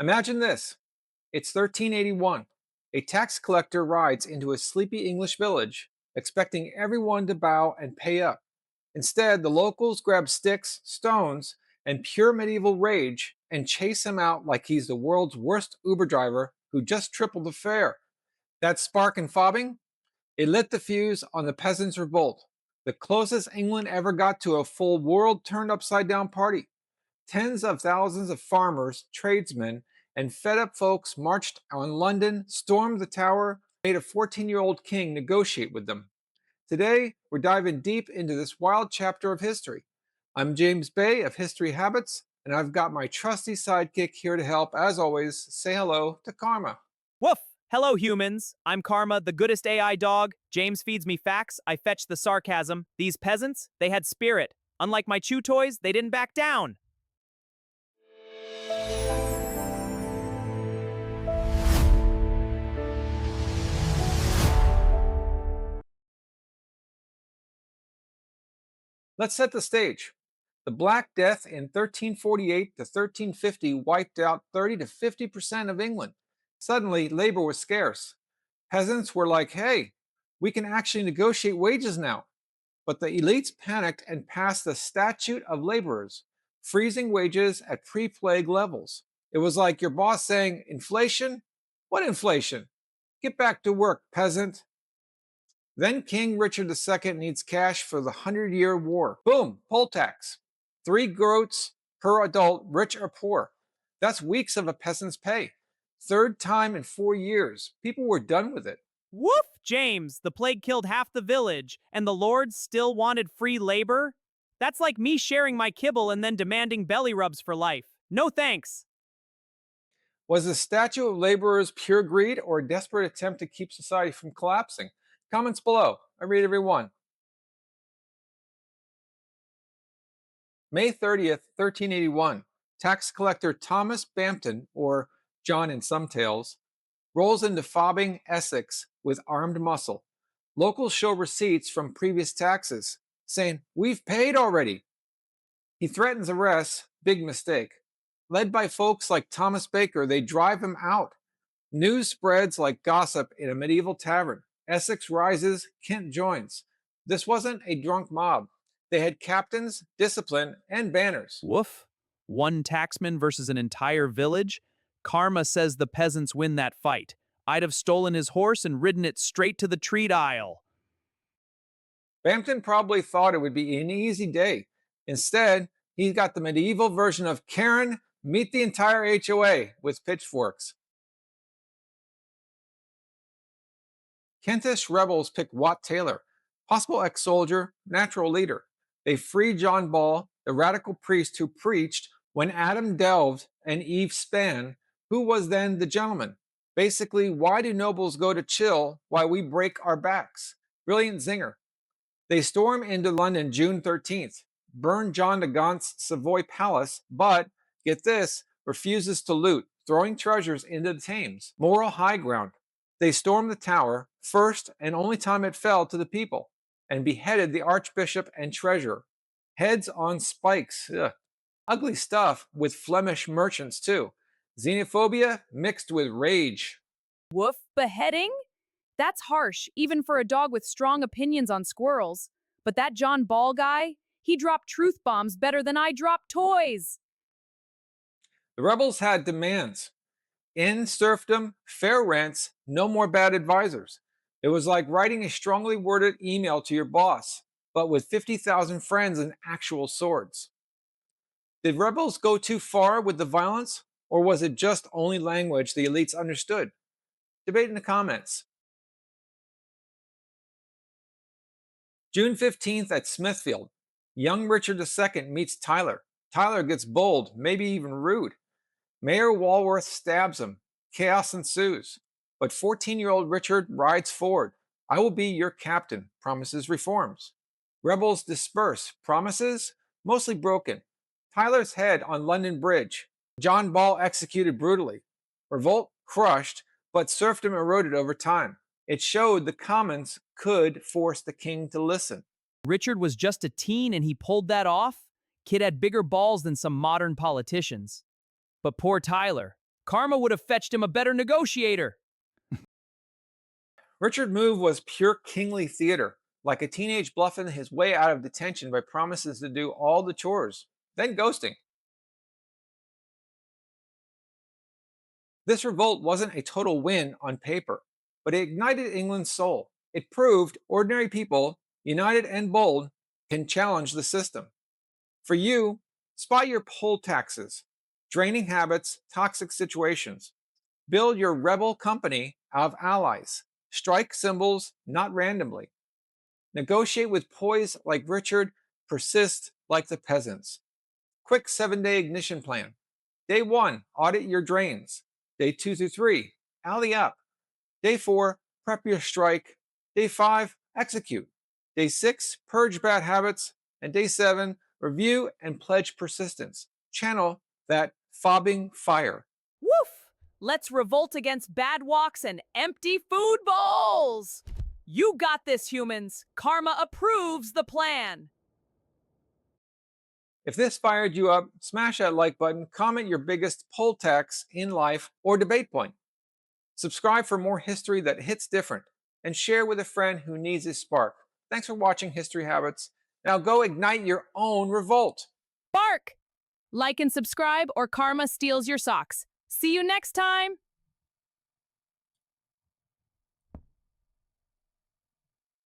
Imagine this. It's 1381. A tax collector rides into a sleepy English village, expecting everyone to bow and pay up. Instead, the locals grab sticks, stones, and pure medieval rage and chase him out like he's the world's worst Uber driver who just tripled the fare. That spark and fobbing, it lit the fuse on the Peasants Revolt, the closest England ever got to a full world turned upside down party. Tens of thousands of farmers, tradesmen, and fed up folks marched on London, stormed the tower, made a 14-year-old king negotiate with them. Today, we're diving deep into this wild chapter of history. I'm James Bay of History Habits, and I've got my trusty sidekick here to help. As always, say hello to Karma. Woof! Hello, humans. I'm Karma, the goodest AI dog. James feeds me facts. I fetch the sarcasm. These peasants, they had spirit. Unlike my chew toys, they didn't back down. Let's set the stage. The Black Death in 1348 to 1350 wiped out 30 to 50% of England. Suddenly, labor was scarce. Peasants were like, hey, we can actually negotiate wages now. But the elites panicked and passed the Statute of Laborers, freezing wages at pre plague levels. It was like your boss saying, inflation? What inflation? Get back to work, peasant. Then King Richard II needs cash for the Hundred-Year War. Boom, poll tax. 3 groats per adult, rich or poor. That's weeks of a peasant's pay. Third time in 4 years. People were done with it. Woof, James! The plague killed half the village, and the lords still wanted free labor? That's like me sharing my kibble and then demanding belly rubs for life. No thanks. Was the Statute of Laborers pure greed or a desperate attempt to keep society from collapsing? Comments below. I read every one. May 30th, 1381, tax collector Thomas Bampton, or John in some tales, rolls into Fobbing, Essex with armed muscle. Locals show receipts from previous taxes, saying, we've paid already. He threatens arrest, big mistake. Led by folks like Thomas Baker, they drive him out. News spreads like gossip in a medieval tavern. Essex rises, Kent joins. This wasn't a drunk mob. They had captains, discipline, and banners. Woof. One taxman versus an entire village? Karma says the peasants win that fight. I'd have stolen his horse and ridden it straight to the treat aisle. Bampton probably thought it would be an easy day. Instead, he got the medieval version of Karen, meet the entire HOA with pitchforks. Kentish rebels pick Wat Taylor, possible ex-soldier, natural leader. They free John Ball, the radical priest who preached when Adam delved and Eve span, who was then the gentleman. Basically, why do nobles go to chill while we break our backs? Brilliant zinger. They storm into London June 13th, burn John de Gaunt's Savoy Palace, but, get this, refuses to loot, throwing treasures into the Thames. Moral high ground. They stormed the tower, first and only time it fell to the people, and beheaded the archbishop and treasurer. Heads on spikes. Ugh. Ugly stuff with Flemish merchants, too. Xenophobia mixed with rage. Woof, beheading? That's harsh, even for a dog with strong opinions on squirrels. But that John Ball guy, he dropped truth bombs better than I drop toys. The rebels had demands. End serfdom, fair rents, no more bad advisors. It was like writing a strongly worded email to your boss, but with 50,000 friends and actual swords. Did rebels go too far with the violence, or was it just only language the elites understood? Debate in the comments. June 15th at Smithfield, young Richard II meets Tyler. Tyler gets bold, maybe even rude. Mayor Walworth stabs him. Chaos ensues. But 14-year-old Richard rides forward. I will be your captain, promises reforms. Rebels disperse. Promises? Mostly broken. Tyler's head on London Bridge. John Ball executed brutally. Revolt crushed, but serfdom eroded over time. It showed the commons could force the king to listen. Richard was just a teen and he pulled that off? Kid had bigger balls than some modern politicians. But poor Tyler, Karma would have fetched him a better negotiator. Richard's move was pure kingly theater, like a teenage bluffing his way out of detention by promises to do all the chores, then ghosting. This revolt wasn't a total win on paper, but it ignited England's soul. It proved ordinary people, united and bold, can challenge the system. For you, spot your poll taxes, draining habits, toxic situations. Build your rebel company of allies. Strike symbols, not randomly. Negotiate with poise like Richard, persist like the peasants. Quick 7-day ignition plan. Day 1, audit your drains. Day 2 through 3, ally up. Day 4, prep your strike. Day 5, execute. Day 6, purge bad habits. And day 7, review and pledge persistence. Channel that fobbing fire. Woof! Let's revolt against bad walks and empty food bowls! You got this, humans. Karma approves the plan. If this fired you up, smash that like button, comment your biggest poll tax in life or debate point. Subscribe for more history that hits different, and share with a friend who needs a spark. Thanks for watching History Habits. Now go ignite your own revolt. Bark! Like and subscribe, or Karma steals your socks. See you next time!